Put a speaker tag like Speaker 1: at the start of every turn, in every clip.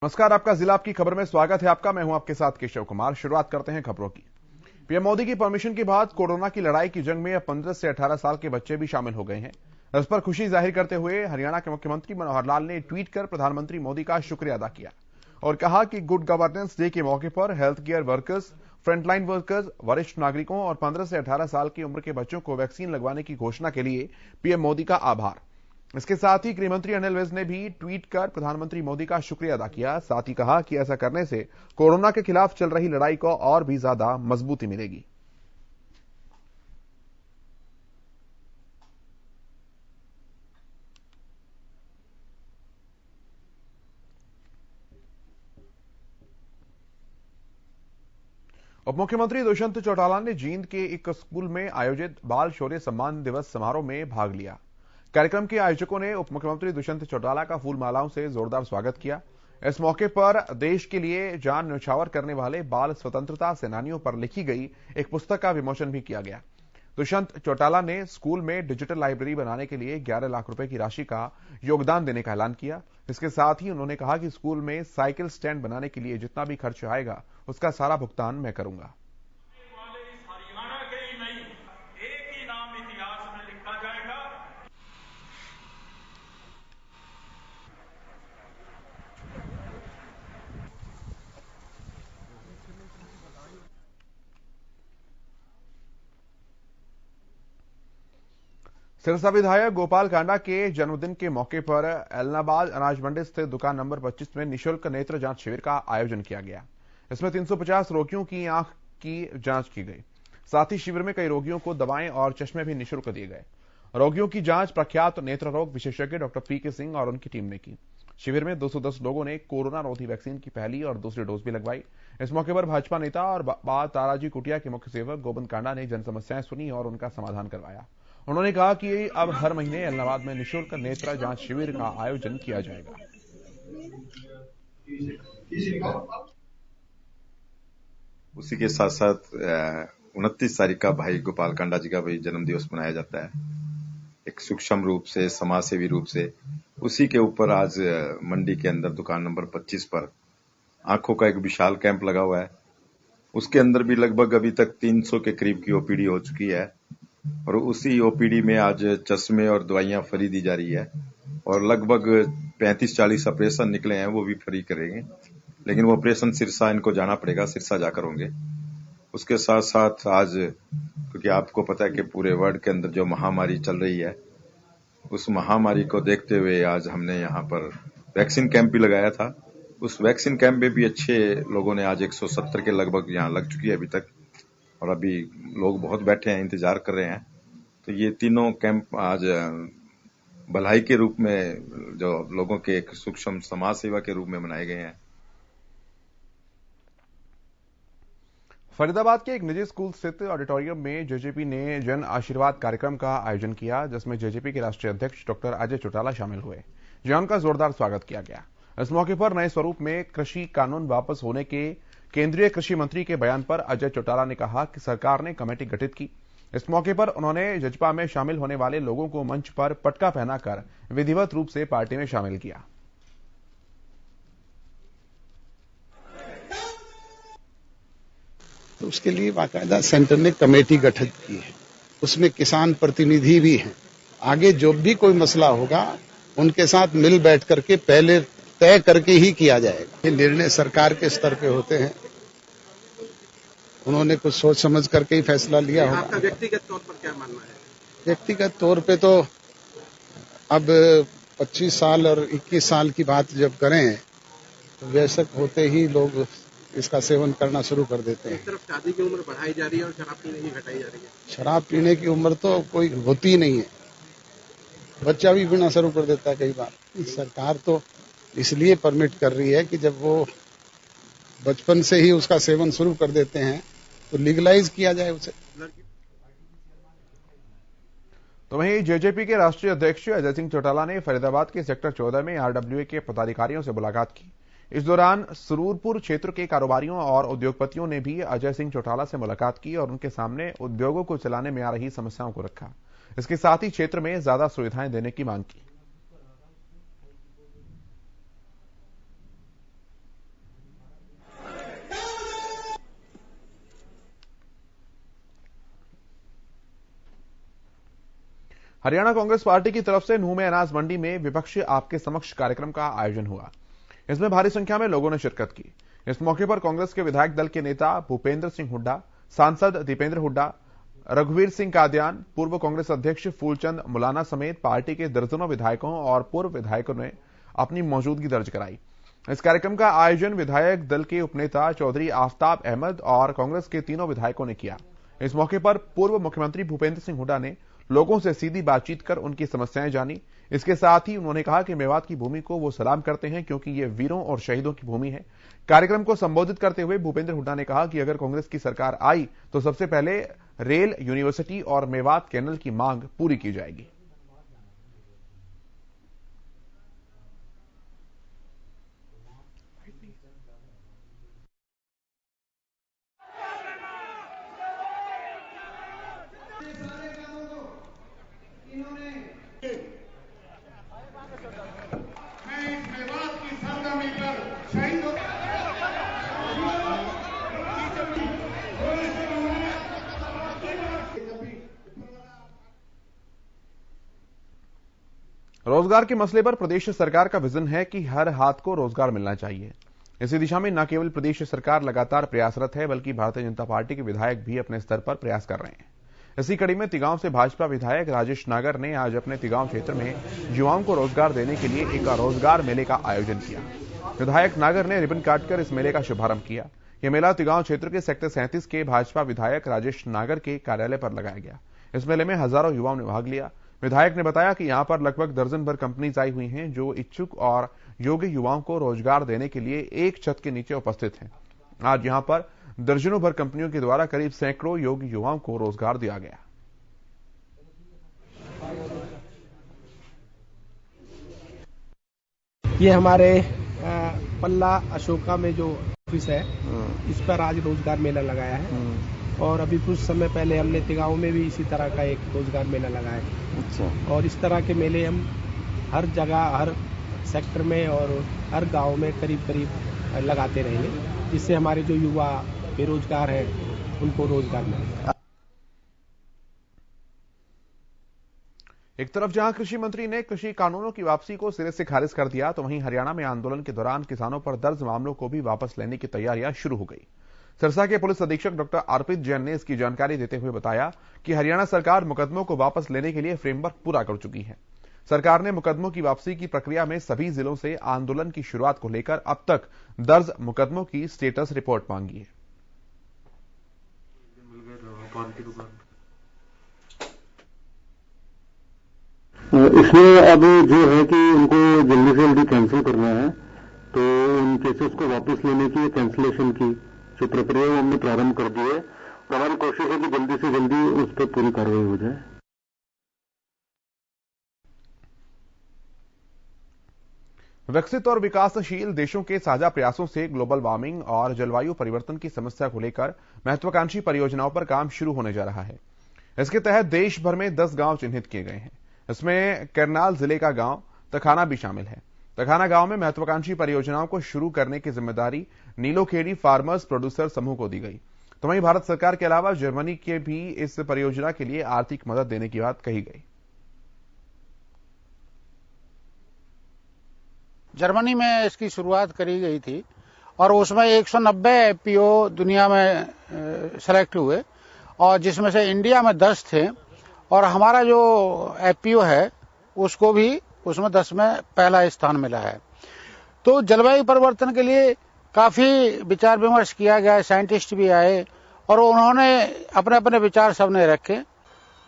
Speaker 1: नमस्कार, आपका जिला आपकी खबर में स्वागत है। मैं हूं आपके साथ केशव कुमार। शुरुआत करते हैं खबरों की। पीएम मोदी की परमिशन के बाद कोरोना की लड़ाई की जंग में अब 15 से 18 साल के बच्चे भी शामिल हो गए हैं। इस पर खुशी जाहिर करते हुए हरियाणा के मुख्यमंत्री मनोहर लाल ने ट्वीट कर प्रधानमंत्री मोदी का शुक्रिया अदा किया और कहा कि गुड गवर्नेंस डे के मौके पर health care workers, frontline workers, वरिष्ठ नागरिकों और 15 से 18 साल की उम्र के बच्चों को वैक्सीन लगवाने की घोषणा के लिए पीएम मोदी का आभार। इसके साथ ही गृहमंत्री अनिल विज ने भी ट्वीट कर प्रधानमंत्री मोदी का शुक्रिया अदा किया। साथ ही कहा कि ऐसा करने से कोरोना के खिलाफ चल रही लड़ाई को और भी ज्यादा मजबूती मिलेगी। उप मुख्यमंत्री दुष्यंत चौटाला ने जींद के एक स्कूल में आयोजित बाल शौर्य सम्मान दिवस समारोह में भाग लिया। कार्यक्रम के आयोजकों ने उप मुख्यमंत्री दुष्यंत चौटाला का फूल मालाओं से जोरदार स्वागत किया। इस मौके पर देश के लिए जान न्यौछावर करने वाले बाल स्वतंत्रता सेनानियों पर लिखी गई एक पुस्तक का विमोचन भी किया गया। दुष्यंत चौटाला ने स्कूल में डिजिटल लाइब्रेरी बनाने के लिए 11 लाख रुपए की राशि का योगदान देने का ऐलान किया। इसके साथ ही उन्होंने कहा कि स्कूल में साइकिल स्टैंड बनाने के लिए जितना भी खर्च आएगा उसका सारा भुगतान मैं करूंगा। सिरसा विधायक गोपाल कांडा के जन्मदिन के मौके पर एलनाबाद अनाज मंडी स्थित दुकान नंबर 25 में निःशुल्क नेत्र जांच शिविर का आयोजन किया गया। इसमें 350 रोगियों की आंख की जांच की गई। साथ ही शिविर में कई रोगियों को दवाएं और चश्मे भी निःशुल्क दिए गए। रोगियों की जांच प्रख्यात नेत्र रोग विशेषज्ञ डॉक्टर पीके सिंह और उनकी टीम ने की। शिविर में 210 लोगों ने कोरोना रोधी वैक्सीन की पहली और दूसरी डोज भी लगवाई। इस मौके पर भाजपा नेता और ताराजी कुटिया के मुख्य सेवक गोविंद कांडा ने जन समस्याएं सुनी और उनका समाधान करवाया। उन्होंने कहा कि अब हर महीने इलाहाबाद में निःशुल्क नेत्र जांच शिविर का आयोजन किया जाएगा।
Speaker 2: उसी के साथ साथ 29 तारीख का भाई गोपाल कांडा जी का भी जन्म दिवस मनाया जाता है, एक सूक्ष्म रूप से, समाज सेवी रूप से। उसी के ऊपर आज मंडी के अंदर दुकान नंबर 25 पर आंखों का एक विशाल कैंप लगा हुआ है। उसके अंदर भी लगभग अभी तक 300 के करीब की ओपीडी हो चुकी है और उसी ओपीडी में आज चश्मे और दवाइयां फ्री दी जा रही है और लगभग 35-40 ऑपरेशन निकले हैं, वो भी फ्री करेंगे। लेकिन वो ऑपरेशन सिरसा इनको जाना पड़ेगा, सिरसा जाकर होंगे। उसके साथ साथ आज, क्योंकि आपको पता है कि पूरे वर्ल्ड के अंदर जो महामारी चल रही है, उस महामारी को देखते हुए आज हमने यहाँ पर वैक्सीन कैंप भी लगाया था। उस वैक्सीन कैंप में भी अच्छे लोगों ने आज 170 के लगभग यहाँ लग चुकी है अभी तक, और अभी लोग बहुत बैठे हैं, इंतजार कर रहे हैं। तो ये तीनों कैंप आज भलाई के रूप में, जो लोगों के एक सूक्ष्म समाज सेवा के रूप में मनाए गए हैं।
Speaker 1: फरीदाबाद के एक निजी स्कूल स्थित ऑडिटोरियम में जेजेपी ने जन आशीर्वाद कार्यक्रम का आयोजन किया, जिसमें जेजेपी के राष्ट्रीय अध्यक्ष डॉक्टर अजय चौटाला शामिल हुए, जहां उनका जोरदार स्वागत किया गया। इस मौके पर नए स्वरूप में कृषि कानून वापस होने के केंद्रीय कृषि मंत्री के बयान पर अजय चौटाला ने कहा कि सरकार ने कमेटी गठित की। इस मौके पर उन्होंने जजपा में शामिल होने वाले लोगों को मंच पर पटका पहनाकर विधिवत रूप से पार्टी में शामिल किया।
Speaker 3: तो उसके लिए बाकायदा सेंटर ने कमेटी गठित की है, उसमें किसान प्रतिनिधि भी हैं। आगे जो भी कोई मसला होगा उनके साथ मिल बैठ करके पहले तय करके ही किया जाएगा। ये निर्णय सरकार के स्तर पे होते हैं, उन्होंने कुछ सोच समझ करके ही फैसला लिया होगा।
Speaker 4: आपका व्यक्तिगत तौर पर क्या मानना है?
Speaker 3: व्यक्तिगत तौर पे तो अब 25 साल और 21 साल की बात जब करें तो वयस्क होते ही लोग इसका सेवन करना शुरू कर देते हैं।
Speaker 4: एक तरफ शादी की उम्र बढ़ाई जा रही है और शराब पीने की घटाई जा रही है।
Speaker 3: शराब पीने की उम्र तो कोई होती नहीं है, बच्चा भी पीना शुरू कर देता है कई बार। सरकार तो इसलिए परमिट कर रही है कि जब वो बचपन से ही उसका सेवन शुरू कर देते हैं तो लीगलाइज किया जाए उसे।
Speaker 1: तो वहीं जेजेपी के राष्ट्रीय अध्यक्ष अजय सिंह चौटाला ने फरीदाबाद के सेक्टर 14 में आरडब्ल्यूए के पदाधिकारियों से मुलाकात की। इस दौरान सुरूरपुर क्षेत्र के कारोबारियों और उद्योगपतियों ने भी अजय सिंह चौटाला से मुलाकात की और उनके सामने उद्योगों को चलाने में आ रही समस्याओं को रखा। इसके साथ ही क्षेत्र में ज्यादा सुविधाएं देने की मांग की। हरियाणा कांग्रेस पार्टी की तरफ से नूह में अनाज मंडी में विपक्ष आपके समक्ष कार्यक्रम का आयोजन हुआ। इसमें भारी संख्या में लोगों ने शिरकत की। इस मौके पर कांग्रेस के विधायक दल के नेता भूपेंद्र सिंह हुड्डा, सांसद दीपेंद्र हुड्डा, रघुवीर सिंह कादियान, पूर्व कांग्रेस अध्यक्ष फूलचंद मुलाना समेत पार्टी के दर्जनों विधायकों और पूर्व विधायकों ने अपनी मौजूदगी दर्ज कराई। इस कार्यक्रम का आयोजन विधायक दल के उपनेता चौधरी आफ्ताब अहमद और कांग्रेस के तीनों विधायकों ने किया। इस मौके पर पूर्व मुख्यमंत्री भूपेंद्र सिंह हुड्डा ने लोगों से सीधी बातचीत कर उनकी समस्याएं जानी। इसके साथ ही उन्होंने कहा कि मेवात की भूमि को वो सलाम करते हैं क्योंकि ये वीरों और शहीदों की भूमि है। कार्यक्रम को संबोधित करते हुए भूपेंद्र हुड्डा ने कहा कि अगर कांग्रेस की सरकार आई तो सबसे पहले रेल, यूनिवर्सिटी और मेवात कैनल की मांग पूरी की जाएगी। रोजगार के मसले पर प्रदेश सरकार का विजन है कि हर हाथ को रोजगार मिलना चाहिए। इसी दिशा में न केवल प्रदेश सरकार लगातार प्रयासरत है बल्कि भारतीय जनता पार्टी के विधायक भी अपने स्तर पर प्रयास कर रहे हैं। इसी कड़ी में तिगांव से भाजपा विधायक राजेश नागर ने आज अपने तिगांव क्षेत्र में युवाओं को रोजगार देने के लिए एक रोजगार मेले का आयोजन किया। विधायक नागर ने रिबन काटकर इस मेले का शुभारंभ किया। यह मेला तिगांव क्षेत्र के सेक्टर 37 के भाजपा विधायक राजेश नागर के कार्यालय पर लगाया गया। इस मेले में हजारों युवाओं ने भाग लिया। विधायक ने बताया कि यहां पर लगभग दर्जन भर कंपनीज आई हुई हैं जो इच्छुक और योग्य युवाओं को रोजगार देने के लिए एक छत के नीचे उपस्थित हैं। आज यहां पर दर्जनों भर कंपनियों के द्वारा करीब सैकड़ों योग्य युवाओं को रोजगार दिया गया।
Speaker 5: ये हमारे पल्ला अशोका में जो ऑफिस है इस पर आज रोजगार मेला लगाया है और अभी कुछ समय पहले हमने तिगांव में भी इसी तरह का एक रोजगार मेला लगाया है। अच्छा। और इस तरह के मेले हम हर जगह, हर सेक्टर में और हर गांव में करीब करीब लगाते रहेंगे, जिससे हमारे जो युवा बेरोजगार हैं उनको रोजगार मिले।
Speaker 1: एक तरफ जहां कृषि मंत्री ने कृषि कानूनों की वापसी को सिरे से खारिज कर दिया तो वहीं हरियाणा में आंदोलन के दौरान किसानों पर दर्ज मामलों को भी वापस लेने की तैयारियां शुरू हो गई। सिरसा के पुलिस अधीक्षक डॉक्टर अर्पित जैन ने इसकी जानकारी देते हुए बताया कि हरियाणा सरकार मुकदमों को वापस लेने के लिए फ्रेमवर्क पूरा कर चुकी है। सरकार ने मुकदमों की वापसी की प्रक्रिया में सभी जिलों से आंदोलन की शुरुआत को लेकर अब तक दर्ज मुकदमों की स्टेटस रिपोर्ट मांगी है।
Speaker 6: इसमें अब जो है कि उनको जल्दी से जल्दी कैंसिल करना है, तो उन केसेस को वापस लेने की, कैंसिलेशन की जो प्रक्रिया हमने प्रारंभ कर दी है और हमारी कोशिश है कि जल्दी से जल्दी उस पर पूरी कार्रवाई हो जाए।
Speaker 1: विकसित और विकासशील देशों के साझा प्रयासों से ग्लोबल वार्मिंग और जलवायु परिवर्तन की समस्या को लेकर महत्वाकांक्षी परियोजनाओं पर काम शुरू होने जा रहा है। इसके तहत देश भर में 10 गांव चिन्हित किए गए हैं। इसमें करनाल जिले का गांव तखाना भी शामिल है। तखाना गांव में महत्वाकांक्षी परियोजनाओं को शुरू करने की जिम्मेदारी नीलोखेड़ी फार्मर्स प्रोड्यूसर समूह को दी गई। तो वहीं भारत सरकार के अलावा जर्मनी के भी इस परियोजना के लिए आर्थिक मदद देने की बात कही गई।
Speaker 7: जर्मनी में इसकी शुरुआत करी गई थी और उसमें 190 एफपीओ दुनिया में सेलेक्ट हुए और जिसमें से इंडिया में 10 थे और हमारा जो एफपीओ है उसको भी उसमें 10 में पहला स्थान मिला है। तो जलवायु परिवर्तन के लिए काफी विचार विमर्श किया गया, साइंटिस्ट भी आए और उन्होंने अपने अपने विचार सबने रखे।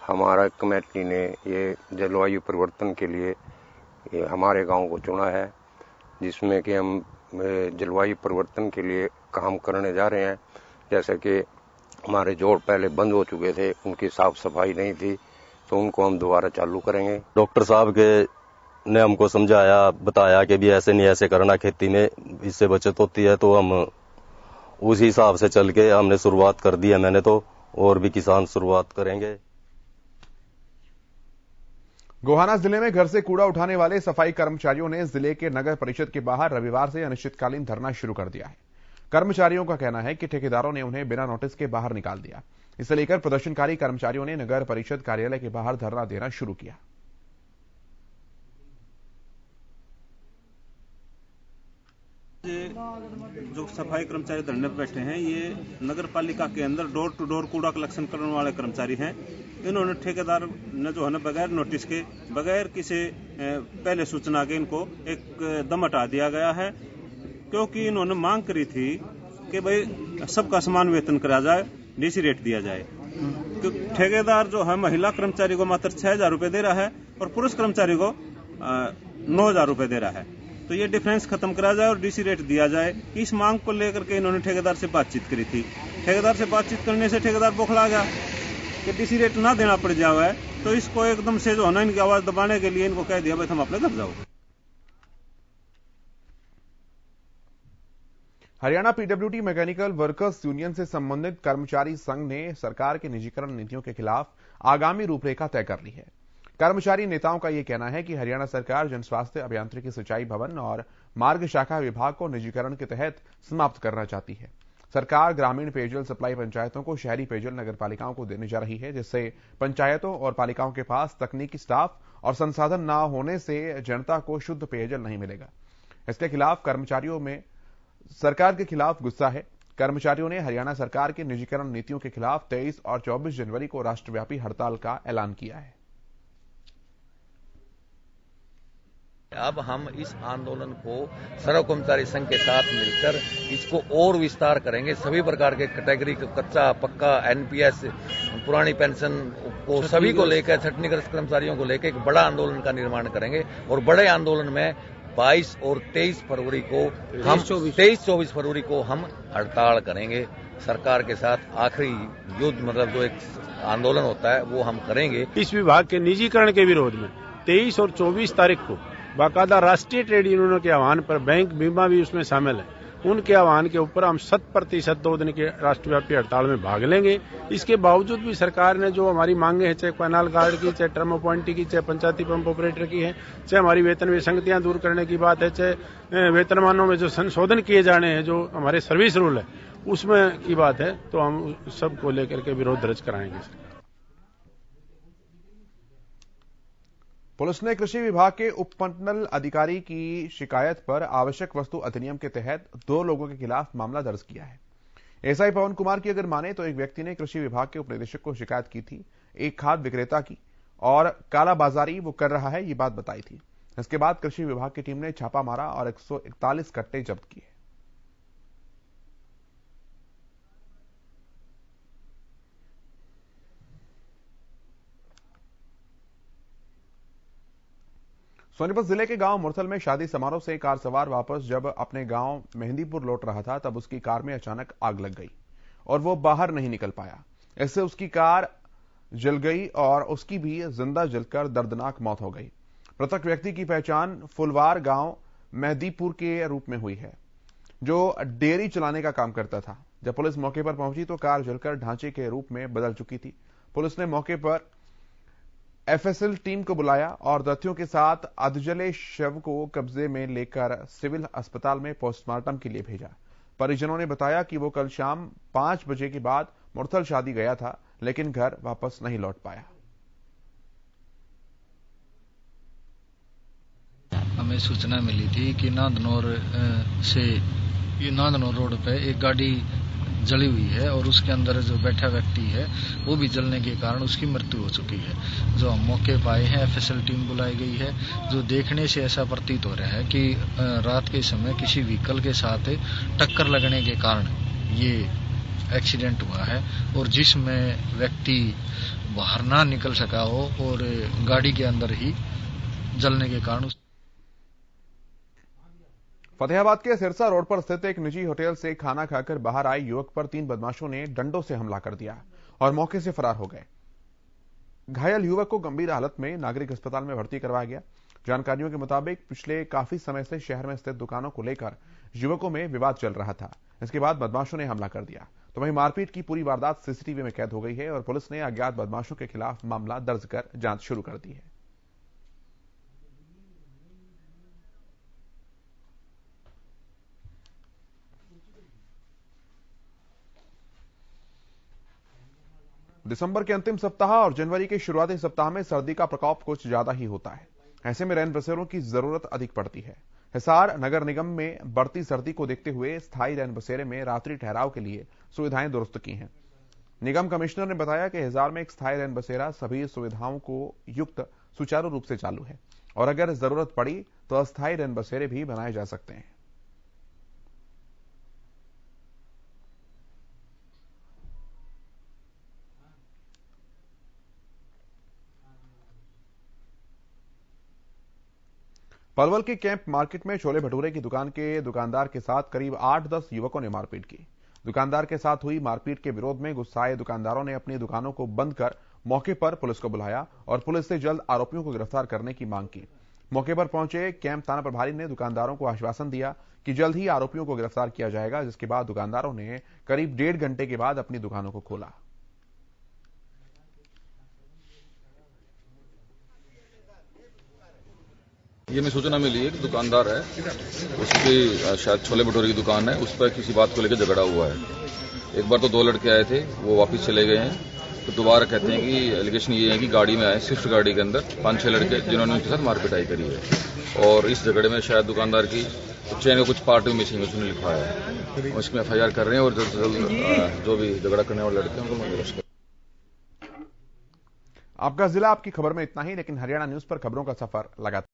Speaker 8: हमारा कमेटी ने ये जलवायु परिवर्तन के लिए ये हमारे गांव को चुना है, जिसमें कि हम जलवायु परिवर्तन के लिए काम करने जा रहे हैं। जैसे कि हमारे जोड़ पहले बंद हो चुके थे, उनकी साफ सफाई नहीं थी, तो उनको हम दोबारा चालू करेंगे।
Speaker 9: डॉक्टर साहब के ने हमको समझाया, बताया कि भी ऐसे नहीं ऐसे करना, खेती में इससे बचत होती है, तो हम उसी हिसाब से चल के हमने शुरुआत कर दी है। मैंने तो और भी किसान शुरुआत करेंगे।
Speaker 1: गोहाना जिले में घर से कूड़ा उठाने वाले सफाई कर्मचारियों ने जिले के नगर परिषद के बाहर रविवार से अनिश्चितकालीन धरना शुरू कर दिया है। कर्मचारियों का कहना है कि ठेकेदारों ने उन्हें बिना नोटिस के बाहर निकाल दिया। इसे लेकर प्रदर्शनकारी कर्मचारियों ने नगर परिषद कार्यालय के बाहर धरना देना शुरू किया।
Speaker 10: जो सफाई कर्मचारी धरने पर बैठे हैं, ये नगर पालिका के अंदर डोर टू डोर कूड़ा कलेक्शन करने वाले कर्मचारी हैं। इन्होंने ठेकेदार ने जो है ना बगैर नोटिस के, बगैर किसी पहले सूचना के इनको एकदम हटा दिया गया है, क्योंकि इन्होंने मांग करी थी कि भाई सबका समान वेतन करा जाए, डीसी रेट दिया जाए। ठेकेदार जो है महिला कर्मचारी को मात्र 6,000 रुपए दे रहा है और पुरुष कर्मचारी को 9,000 रुपए दे रहा है। तो ये डिफरेंस खत्म करा जाए और डीसी रेट दिया जाए। इस मांग को लेकर के इन्होंने ठेकेदार से बातचीत करी थी। ठेकेदार से बातचीत करने से ठेकेदार बौखला गया कि डीसी रेट ना देना पड़ जाए, तो इसको एकदम से जो है ना इनकी आवाज दबाने के लिए इनको कह दिया भाई तुम अपने घर जाओ।
Speaker 1: Haryana PWD mechanical workers union से संबंधित कर्मचारी संघ ने सरकार की निजीकरण नीतियों के खिलाफ आगामी रूपरेखा तय कर ली है। कर्मचारी नेताओं का यह कहना है कि हरियाणा सरकार जन स्वास्थ्य अभियांत्रिकी सिंचाई भवन और मार्ग शाखा विभाग को निजीकरण के तहत समाप्त करना चाहती है। सरकार ग्रामीण पेयजल सप्लाई पंचायतों को शहरी पेयजल नगर पालिकाओं को देने जा रही है, जिससे पंचायतों और पालिकाओं के पास तकनीकी स्टाफ और संसाधन न होने से जनता को शुद्ध पेयजल नहीं मिलेगा। इसके खिलाफ कर्मचारियों में सरकार के खिलाफ गुस्सा है। कर्मचारियों ने हरियाणा सरकार की निजीकरण नीतियों के खिलाफ 23 और 24 जनवरी को राष्ट्रव्यापी हड़ताल का ऐलान किया है।
Speaker 11: अब हम इस आंदोलन को सर्व कर्मचारी संघ के साथ मिलकर इसको और विस्तार करेंगे। सभी प्रकार के कैटेगरी को, कच्चा पक्का, एनपीएस, पुरानी पेंशन को सभी को लेकर, छटनीग्रस्त कर्मचारियों को लेकर एक बड़ा आंदोलन का निर्माण करेंगे। और बड़े आंदोलन में 22 और 23 फरवरी को हम 23-24 फरवरी को हम हड़ताल करेंगे। सरकार के साथ आखिरी युद्ध, मतलब जो एक आंदोलन होता है वो हम करेंगे।
Speaker 12: इस विभाग के निजीकरण के विरोध में 23 और 24 तारीख को बाकायदा राष्ट्रीय ट्रेड यूनियनों के आह्वान पर, बैंक बीमा भी उसमें शामिल है, उनके आह्वान के ऊपर हम 100% 2 दिन के राष्ट्रव्यापी हड़ताल में भाग लेंगे। इसके बावजूद भी सरकार ने जो हमारी मांगे हैं, चाहे पैनल गार्ड की, चाहे टर्म अपॉइंटी की, चाहे पंचायती पंप ऑपरेटर की है, चाहे हमारी वेतन विसंगतियां दूर करने की बात है, चाहे वेतनमानों में जो संशोधन किए जाने हैं, जो हमारे सर्विस रूल है उसमें की बात है, तो हम सबको लेकर के विरोध दर्ज कराएंगे।
Speaker 1: पुलिस ने कृषि विभाग के उप मंडल अधिकारी की शिकायत पर आवश्यक वस्तु अधिनियम के तहत 2 लोगों के खिलाफ मामला दर्ज किया है। एसआई पवन कुमार की अगर माने तो एक व्यक्ति ने कृषि विभाग के उप निदेशक को शिकायत की थी एक खाद विक्रेता की, और कालाबाजारी वो कर रहा है, ये बात बताई थी। इसके बाद कृषि विभाग की टीम ने छापा मारा और 141 कट्टे जब्त किए। सोनीपत जिले के गांव मुरथल में शादी समारोह से कार सवार वापस जब अपने गांव मेहंदीपुर लौट रहा था, तब उसकी कार में अचानक आग लग गई और वो बाहर नहीं निकल पाया। इससे उसकी कार जल गई और उसकी भी जिंदा जलकर दर्दनाक मौत हो गई। मृतक व्यक्ति की पहचान फुलवार गांव मेहंदीपुर के रूप में हुई है, जो डेयरी चलाने का काम करता था। जब पुलिस मौके पर पहुंची तो कार जलकर ढांचे के रूप में बदल चुकी थी। पुलिस ने मौके पर एफएसएल टीम को बुलाया और दत्तियों के साथ अधजले शव को कब्जे में लेकर सिविल अस्पताल में पोस्टमार्टम के लिए भेजा। परिजनों ने बताया कि वो कल शाम 5 बजे के बाद मुरथल शादी गया था, लेकिन घर वापस नहीं लौट पाया।
Speaker 13: हमें सूचना मिली थी कि नांदनौर रोड पे एक गाड़ी जली हुई है और उसके अंदर जो बैठा व्यक्ति है वो भी जलने के कारण उसकी मृत्यु हो चुकी है। जो हम मौके पाए हैं, एफएसएल टीम बुलाई गई है। जो देखने से ऐसा प्रतीत हो रहा है कि रात के समय किसी व्हीकल के साथ टक्कर लगने के कारण ये एक्सीडेंट हुआ है और जिसमें व्यक्ति बाहर ना निकल सका हो और गाड़ी के अंदर ही जलने के कारण।
Speaker 1: फतेहाबाद के सिरसा रोड पर स्थित एक निजी होटल से खाना खाकर बाहर आए युवक पर 3 बदमाशों ने डंडों से हमला कर दिया और मौके से फरार हो गए। घायल युवक को गंभीर हालत में नागरिक अस्पताल में भर्ती करवाया गया। जानकारियों के मुताबिक पिछले काफी समय से शहर में स्थित दुकानों को लेकर युवकों में विवाद चल रहा था। इसके बाद बदमाशों ने हमला कर दिया, तो वहीं मारपीट की पूरी वारदात सीसीटीवी में कैद हो गई है और पुलिस ने अज्ञात बदमाशों के खिलाफ मामला दर्ज कर जांच शुरू कर दी है। दिसंबर के अंतिम सप्ताह और जनवरी के शुरुआती सप्ताह में सर्दी का प्रकोप कुछ ज्यादा ही होता है। ऐसे में रैन बसेरों की जरूरत अधिक पड़ती है। हिसार नगर निगम में बढ़ती सर्दी को देखते हुए स्थायी रैन बसेरे में रात्रि ठहराव के लिए सुविधाएं दुरुस्त की हैं। निगम कमिश्नर ने बताया कि हिसार में एक स्थायी रैन बसेरा सभी सुविधाओं को युक्त सुचारू रूप से चालू है और अगर जरूरत पड़ी तो अस्थायी रैन बसेरे भी बनाए जा सकते हैं। पलवल के कैंप मार्केट में छोले भटूरे की दुकान के दुकानदार के साथ करीब 8-10 युवकों ने मारपीट की। दुकानदार के साथ हुई मारपीट के विरोध में गुस्साए दुकानदारों ने अपनी दुकानों को बंद कर मौके पर पुलिस को बुलाया और पुलिस से जल्द आरोपियों को गिरफ्तार करने की मांग की। मौके पर पहुंचे कैंप थाना प्रभारी ने दुकानदारों को आश्वासन दिया कि जल्द ही आरोपियों को गिरफ्तार किया जाएगा, जिसके बाद दुकानदारों ने करीब 1.5 घंटे के बाद अपनी दुकानों को खोला।
Speaker 14: ये हमें सूचना मिली है कि दुकानदार है, उसकी शायद छोले भटूरे की दुकान है, उस पर किसी बात को लेकर झगड़ा हुआ है। एक बार तो 2 लड़के आए थे, वो वापस चले गए हैं। तो दोबारा कहते हैं कि एलिगेशन ये है कि गाड़ी में आए, स्विफ्ट गाड़ी के अंदर 5-6 लड़के जिन्होंने उनके साथ मारपिटाई करी है और इस झगड़े में शायद दुकानदार की चेन का कुछ पार्ट में मिसिंग उसने लिखवाया है। उसमें FIR कर रहे हैं और जल्द से जल्द जो भी झगड़ा करने वाले लड़के हैं उनको अरेस्ट कर।
Speaker 1: आपका जिला आपकी खबर में इतना ही, लेकिन हरियाणा न्यूज पर खबरों का सफर लगातार